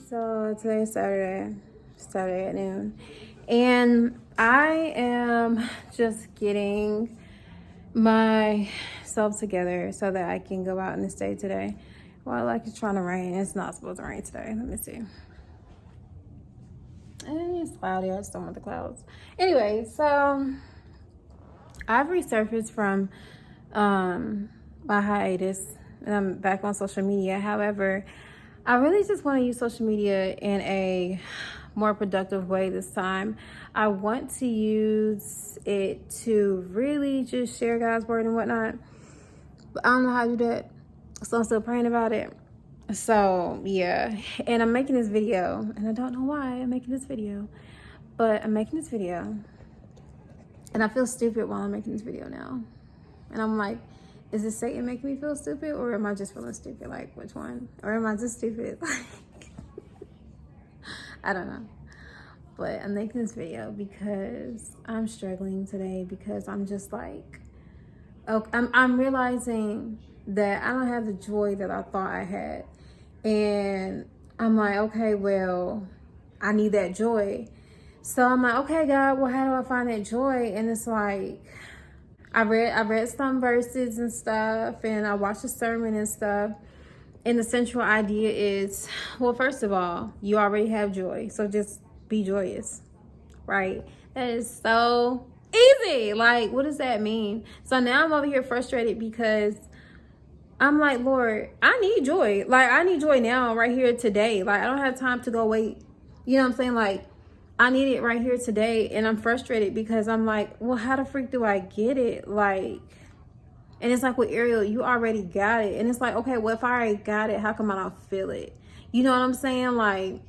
So today's Saturday at noon, and I am just getting myself together so that I can go out in this day today. Well, like it's trying to rain. It's not supposed to rain today. Let me see. And it's cloudy. I just don't want the clouds. Anyway, so I've resurfaced from my hiatus, and I'm back on social media. However, I really just want to use social media in a more productive way this time. I want to use it to really just share God's word and whatnot, but I don't know how to do that, so I'm still praying about it. So yeah, and I'm making this video, and I don't know why I'm making this video, but I'm making this video, and I feel stupid while I'm making this video now. And I'm like, is this Satan making me feel stupid, or am I just feeling stupid? Like, which one? Or am I just stupid? I don't know. But I'm making this video because I'm struggling today, because I'm just like, okay, I'm realizing that I don't have the joy that I thought I had. And I'm like, okay, well, I need that joy. So I'm like, okay, God, well, how do I find that joy? And it's like, I read some verses and stuff, and I watched a sermon and stuff. And the central idea is, well, first of all, you already have joy, so just be joyous, right? That is so easy. Like, what does that mean? So now I'm over here frustrated because I'm like, Lord, I need joy. Like, I need joy now, right here today. Like, I don't have time to go wait. You know what I'm saying? Like, I need it right here today. And I'm frustrated because I'm like, well, how the freak do I get it? Like, and it's like with Ariel, you already got it. And it's like, okay, well, if I already got it, how come I don't feel it? You know what I'm saying? Like,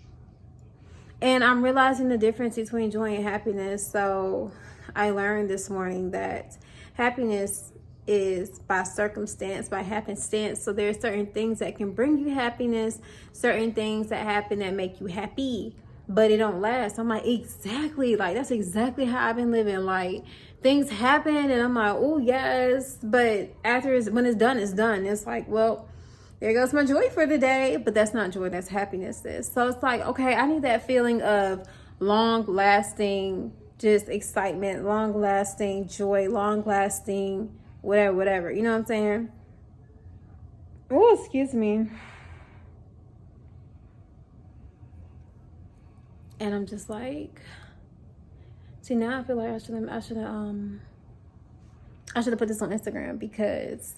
and I'm realizing the difference between joy and happiness. So I learned this morning that happiness is by circumstance, by happenstance. So there are certain things that can bring you happiness, certain things that happen that make you happy, but it don't last. I'm like, exactly. Like, that's exactly how I've been living. Like, things happen and I'm like, oh yes, but when it's done, it's done. It's like, well, there goes my joy for the day. But that's not joy, that's happiness. So it's like, okay, I need that feeling of long lasting just excitement, long lasting joy, long lasting whatever. You know what I'm saying? Oh, excuse me. And I'm just like, see, now I feel like I should have put this on Instagram, because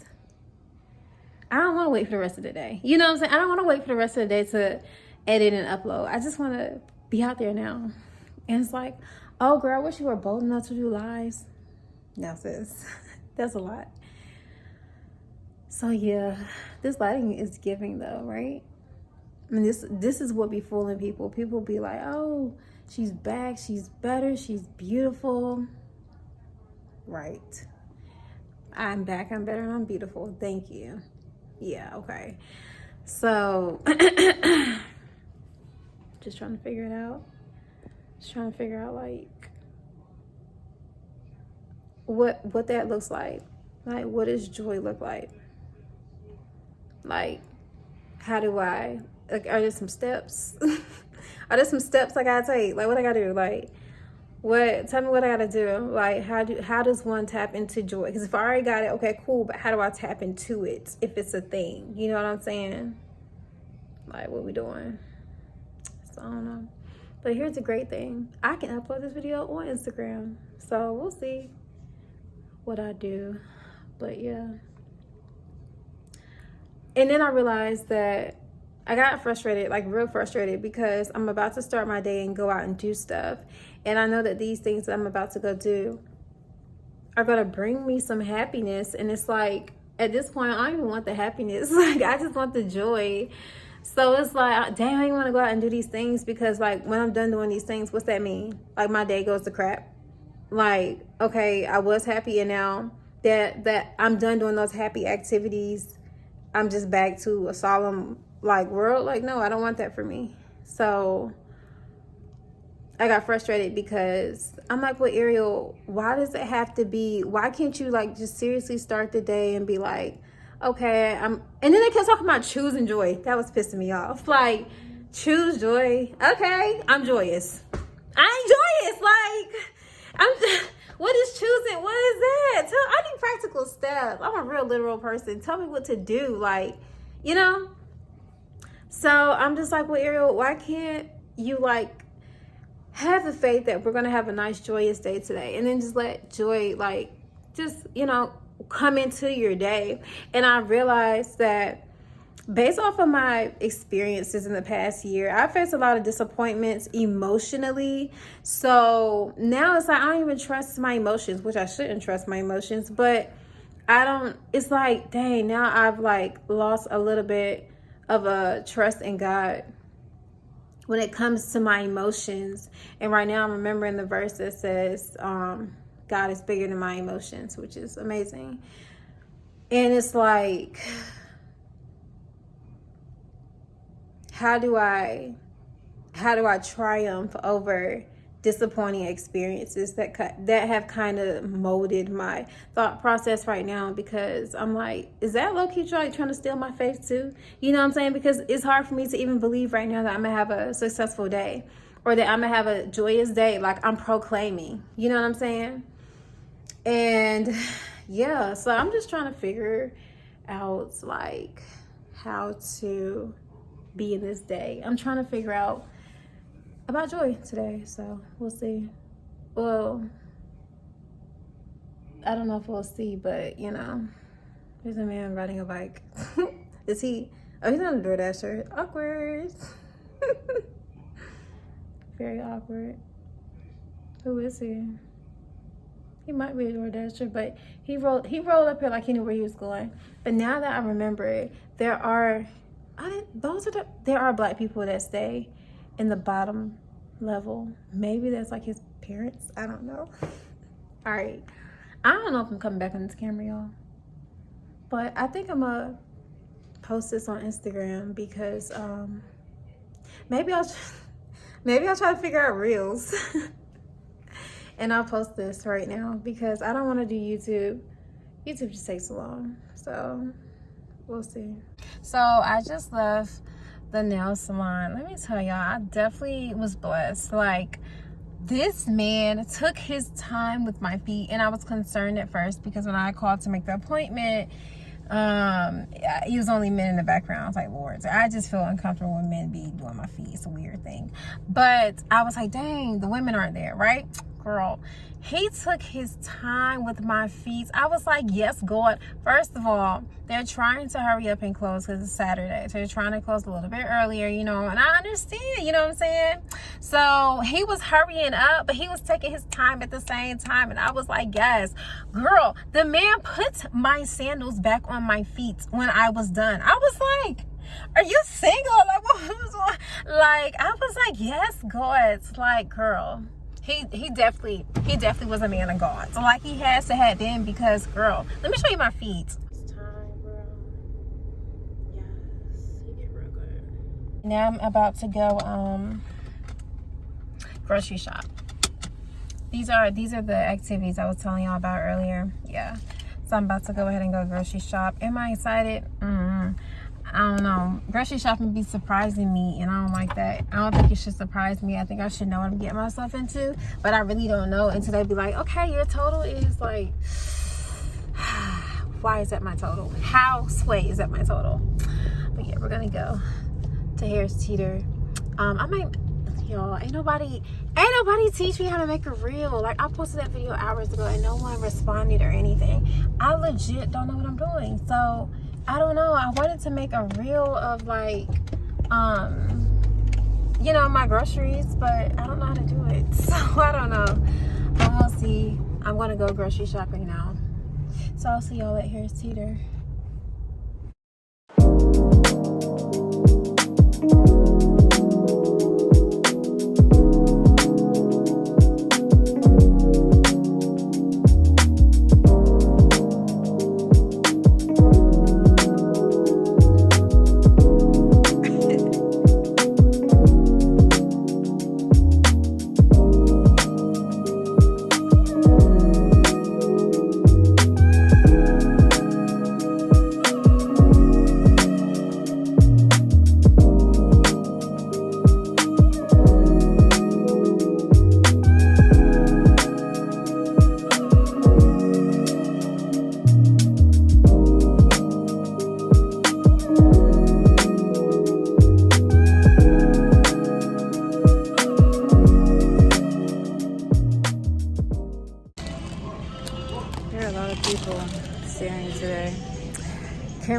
I don't want to wait for the rest of the day. You know what I'm saying? I don't want to wait for the rest of the day to edit and upload. I just want to be out there now. And it's like, oh girl, I wish you were bold enough to do lives. No, sis, that's a lot. So yeah, this lighting is giving though, right? I mean, this is what be fooling people. People be like, oh, she's back, she's better, she's beautiful. Right. I'm back, I'm better, and I'm beautiful. Thank you. Yeah, okay. So just trying to figure it out. Just trying to figure out like what that looks like. Like, what does joy look like? Like, how do I, like, are there some steps? Are there some steps I gotta take? Like, what I gotta do? Like, tell me what I gotta do. Like, how does one tap into joy? Because if I already got it, okay, cool, but how do I tap into it if it's a thing? You know what I'm saying? Like, what we doing? So I don't know. But here's a great thing. I can upload this video on Instagram. So we'll see what I do. But yeah. And then I realized that I got frustrated, like real frustrated, because I'm about to start my day and go out and do stuff. And I know that these things that I'm about to go do are going to bring me some happiness. And it's like, at this point, I don't even want the happiness. Like, I just want the joy. So it's like, damn, I want to go out and do these things, because like when I'm done doing these things, what's that mean? Like, my day goes to crap. Like, okay, I was happy, and now that I'm done doing those happy activities, I'm just back to a solemn like world. Like, no, I don't want that for me. So I got frustrated because I'm like, well, Ariel, why does it have to be, why can't you like just seriously start the day and be like, okay, and then they kept talking about choosing joy. That was pissing me off. Like, choose joy. Okay, I'm joyous. I ain't joyous. Like, I'm. What is choosing? What is that? I need practical steps. I'm a real literal person. Tell me what to do. Like, you know. So I'm just like, well, Ariel, why can't you like have the faith that we're gonna have a nice, joyous day today, and then just let joy, like, just come into your day. And I realized that based off of my experiences in the past year, I faced a lot of disappointments emotionally. So now it's like I don't even trust my emotions, which I shouldn't trust my emotions, but it's like, dang, now I've like lost a little bit of a trust in God when it comes to my emotions. And right now I'm remembering the verse that says, God is bigger than my emotions, which is amazing. And it's like, how do I triumph over disappointing experiences that have kind of molded my thought process right now? Because I'm like, is that low-key trying to steal my faith too? You know what I'm saying? Because it's hard for me to even believe right now that I'm gonna have a successful day, or that I'm gonna have a joyous day like I'm proclaiming. You know what I'm saying? And yeah, so I'm just trying to figure out like how to be in this day. I'm trying to figure out about joy today, so we'll see. Well, I don't know if we'll see, but there's a man riding a bike. Is he? Oh, he's not a DoorDasher. Awkward. Very awkward. Who is he? He might be a DoorDasher, but he rolled up here like he knew where he was going. But now that I remember it, there are Black people that stay in the bottom level. Maybe that's like his parents. I don't know. All right. I don't know if I'm coming back on this camera, y'all. But I think I'm gonna post this on Instagram because maybe I'll try to figure out reels. And I'll post this right now because I don't want to do YouTube. YouTube just takes so long. So we'll see. So I just left the nail salon. Let me tell y'all, I definitely was blessed. Like, this man took his time with my feet, and I was concerned at first because when I called to make the appointment, he was only men in the background. I was like, Lord, I just feel uncomfortable when men be doing my feet. It's a weird thing. But I was like, dang, the women aren't there, right? Girl, he took his time with my feet. I was like, yes, God. First of all, they're trying to hurry up and close because it's Saturday. So they're trying to close a little bit earlier, and I understand, you know what I'm saying? So he was hurrying up, but he was taking his time at the same time. And I was like, yes, girl, the man put my sandals back on my feet when I was done. I was like, are you single? Like, what was on? Like, I was like, yes, God. It's like, girl. He definitely was a man of God. So like he has to have been, because girl, let me show you my feet. It's time, bro. Yes, you get real good. Now I'm about to go grocery shop. These are the activities I was telling y'all about earlier. Yeah. So I'm about to go ahead and go grocery shop. Am I excited? I don't know. Grocery shopping be surprising me, and I don't like that. I don't think it should surprise me. I think I should know what I'm getting myself into, but I really don't know until they be like, okay, your total is like, why is that my total? How sway is that my total? But yeah, we're gonna go to Harris Teeter. I might, y'all, ain't nobody teach me how to make a reel. Like, I posted that video hours ago and no one responded or anything. I legit don't know what I'm doing. So I don't know. I wanted to make a reel of like, my groceries, but I don't know how to do it. So I don't know. But we'll see. I'm gonna go grocery shopping now. So I'll see y'all at Harris Teeter.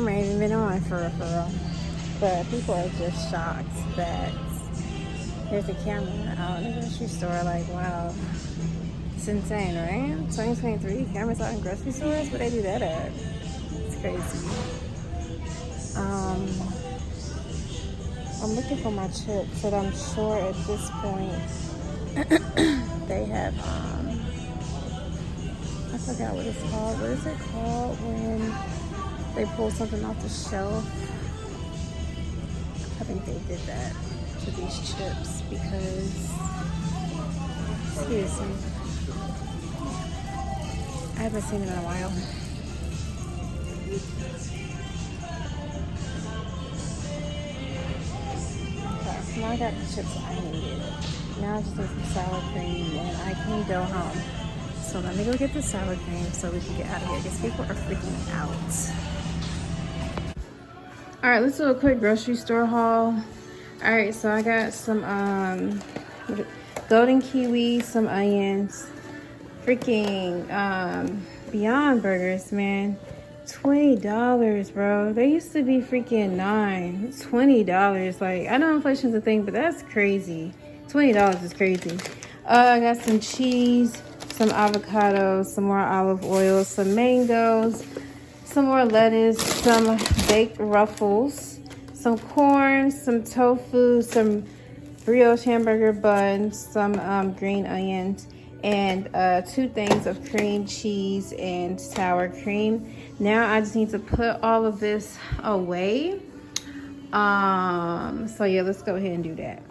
camera ain't even been on for real. But people are just shocked that there's a camera out in the grocery store. Like, wow. It's insane, right? 2023, cameras out in grocery stores? Where they do that at? It's crazy. I'm looking for my chips, and I'm sure at this point they have, I forgot what it's called. What is it called when they pull something off the shelf? I think they did that to these chips because, seriously, I haven't seen them in a while. Okay, so now I got the chips I needed. Now I just need some sour cream and I can go home. So let me go get the sour cream so we can get out of here because people are freaking out. All right, let's do a quick grocery store haul. All right, so I got some golden kiwi, some onions, freaking Beyond Burgers, man. $20, bro. They used to be freaking $20. Like, I know inflation's a thing, but that's crazy. $20 is crazy. I got some cheese, some avocados, some more olive oil, some mangoes, some more lettuce, some baked ruffles, some corn, some tofu, some brioche hamburger buns, some green onions, and 2 things of cream cheese and sour cream. Now I just need to put all of this away. So yeah, let's go ahead and do that.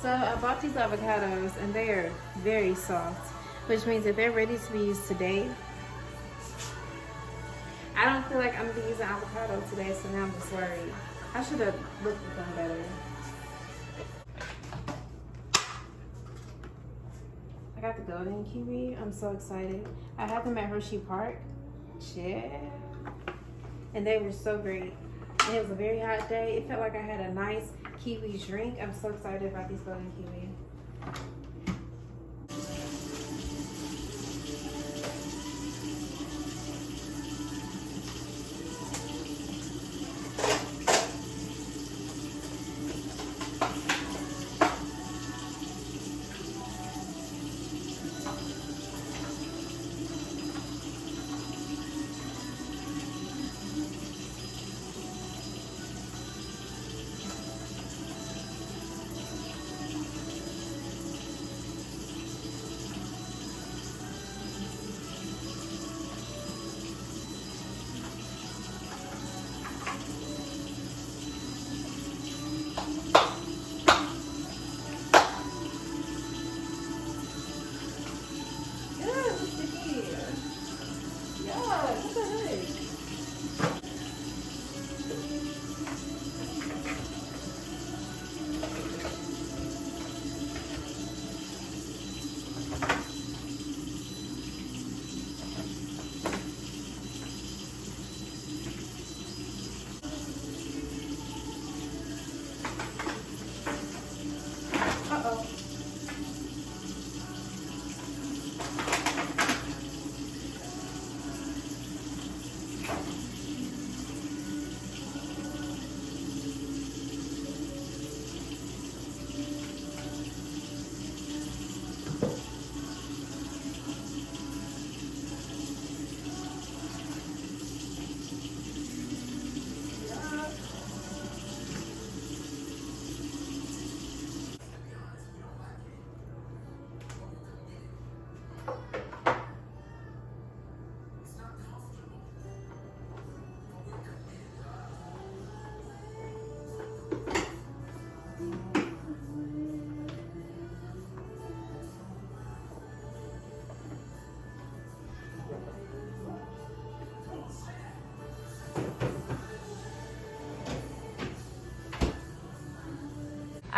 So I bought these avocados and they are very soft, which means that they're ready to be used today. I don't feel like I'm gonna be using avocado today, so now I'm just worried. I should have looked at them better. I got the golden kiwi. I'm so excited. I had them at Hershey Park. Yeah. And they were so great. And it was a very hot day. It felt like I had a nice kiwi drink. I'm so excited about these golden kiwi.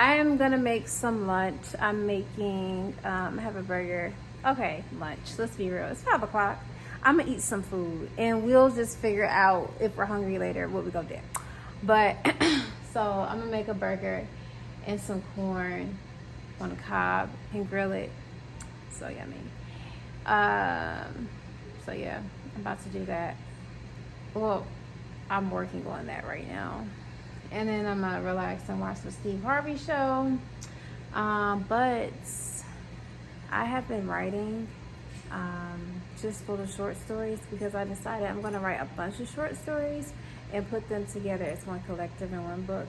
I am gonna make some lunch. I'm making, I have a burger. Okay, lunch. Let's be real. It's 5 o'clock. I'm gonna eat some food, and we'll just figure out if we're hungry later what we gonna do. But so I'm gonna make a burger and some corn on the cob and grill it. So yummy. So yeah, I'm about to do that. Well, I'm working on that right now. And then I'm gonna relax and watch the Steve Harvey show. But I have been writing just full of short stories because I decided I'm gonna write a bunch of short stories and put them together as one collective in one book.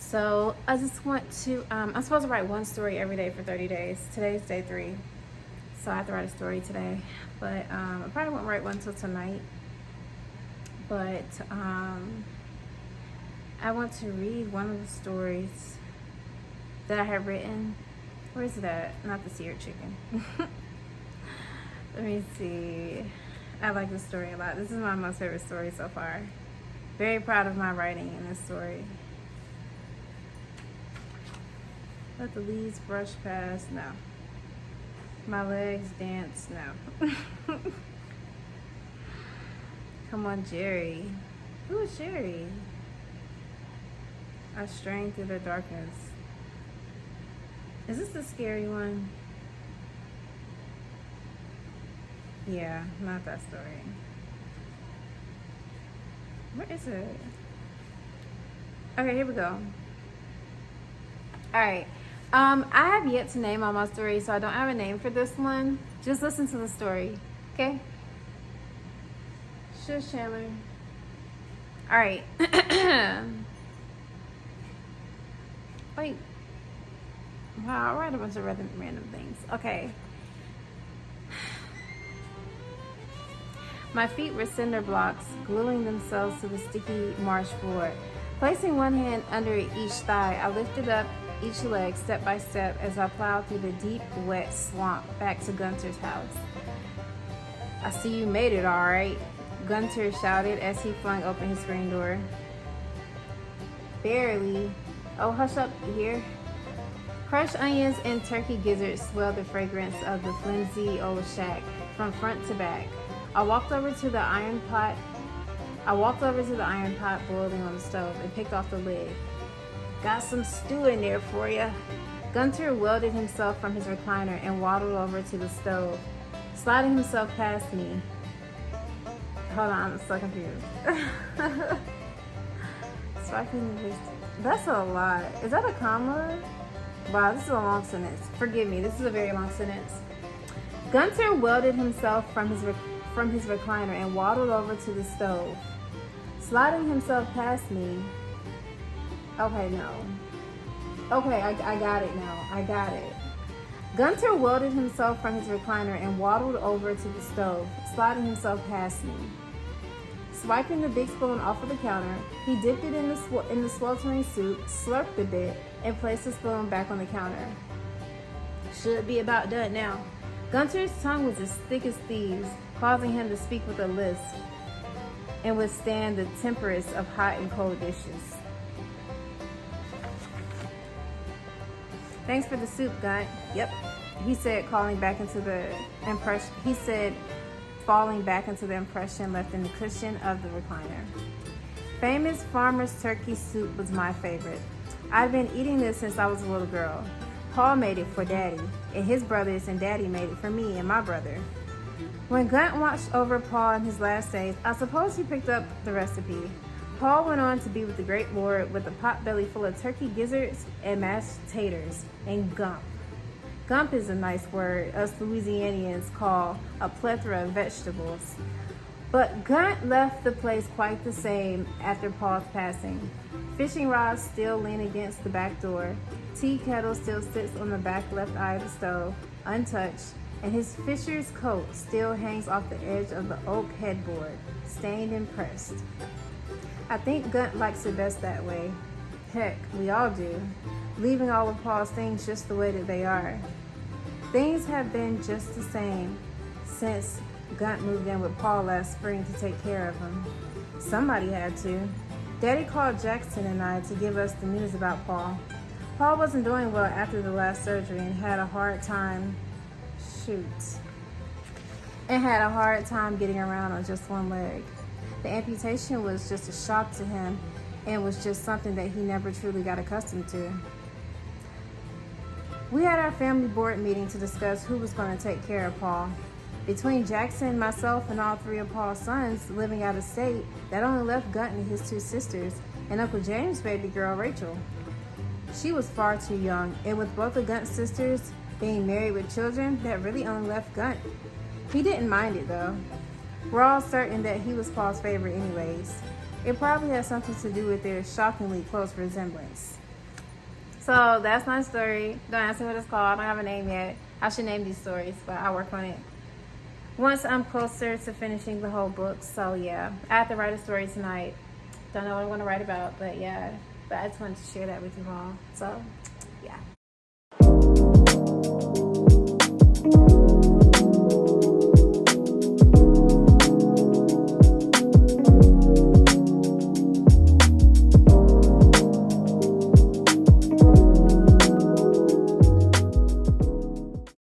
So I just want to, I'm supposed to write one story every day for 30 days. Today's day 3. So I have to write a story today. But I probably won't write one till tonight. But I want to read one of the stories that I have written. Where is it at? Not the seared chicken. Let me see. I like this story a lot. This is my most favorite story so far. Very proud of my writing in this story. Let the leaves brush past. No. My legs dance. No. Come on, Jerry. Who is Jerry? I strain through the darkness. Is this the scary one? Yeah, not that story. Where is it? Okay, here we go. Alright. I have yet to name all my stories, so I don't have a name for this one. Just listen to the story, okay? Shush, Chandler. Alright. Wait. Wow, I write a bunch of random things. Okay. My feet were cinder blocks, gluing themselves to the sticky marsh floor. Placing one hand under each thigh, I lifted up each leg step by step as I plowed through the deep, wet swamp back to Gunter's house. I see you made it all right, Gunter shouted as he flung open his screen door. Barely. Oh, hush up, you hear? Crushed onions and turkey gizzards swelled the fragrance of the flimsy old shack from front to back. I walked over to the iron pot boiling on the stove and picked off the lid. Got some stew in there for ya. Gunter welded himself from his recliner and waddled over to the stove, sliding himself past me. Hold on, I'm so confused. That's a lot. Is that a comma? Wow, this is a long sentence. Forgive me, this is a very long sentence. Gunter welded himself from his recliner and waddled over to the stove, sliding himself past me. Okay, no. Okay, I got it now. I got it. Gunter welded himself from his recliner and waddled over to the stove, sliding himself past me. Swiping the big spoon off of the counter, he dipped it in the sweltering soup, slurped a bit, and placed the spoon back on the counter. Should be about done now. Gunter's tongue was as thick as thieves, causing him to speak with a lisp and withstand the temperance of hot and cold dishes. Thanks for the soup, Gunt. Yep, he said, falling back into the impression left in the cushion of the recliner. Famous Farmer's turkey soup was my favorite. I've been eating this since I was a little girl. Paul made it for Daddy, and his brothers and Daddy made it for me and my brother. When Gunt watched over Paul in his last days, I suppose he picked up the recipe. Paul went on to be with the great Lord with a pot belly full of turkey gizzards and mashed taters and gump. Gump is a nice word us Louisianians call a plethora of vegetables. But Gunt left the place quite the same after Paul's passing. Fishing rods still lean against the back door. Tea kettle still sits on the back left eye of the stove, untouched, and his fisher's coat still hangs off the edge of the oak headboard, stained and pressed. I think Gunt likes it best that way. Heck, we all do, leaving all of Paul's things just the way that they are. Things have been just the same since Gunt moved in with Paul last spring to take care of him. Somebody had to. Daddy called Jackson and I to give us the news about Paul. Paul wasn't doing well after the last surgery and had a hard time, getting around on just one leg. The amputation was just a shock to him and was just something that he never truly got accustomed to. We had our family board meeting to discuss who was going to take care of Paul. Between Jackson, myself, and all three of Paul's sons living out of state, that only left Gunton and his two sisters and Uncle James' baby girl, Rachel. She was far too young, and with both of Gunt's sisters being married with children, that really only left Gunt. He didn't mind it though. We're all certain that he was Paul's favorite anyways. It probably has something to do with their shockingly close resemblance. So that's my story. Don't ask me what it's called. I don't have a name yet. I should name these stories, but I'll work on it once I'm closer to finishing the whole book. So yeah, I have to write a story tonight. Don't know what I want to write about, but yeah. But I just wanted to share that with you all. So yeah.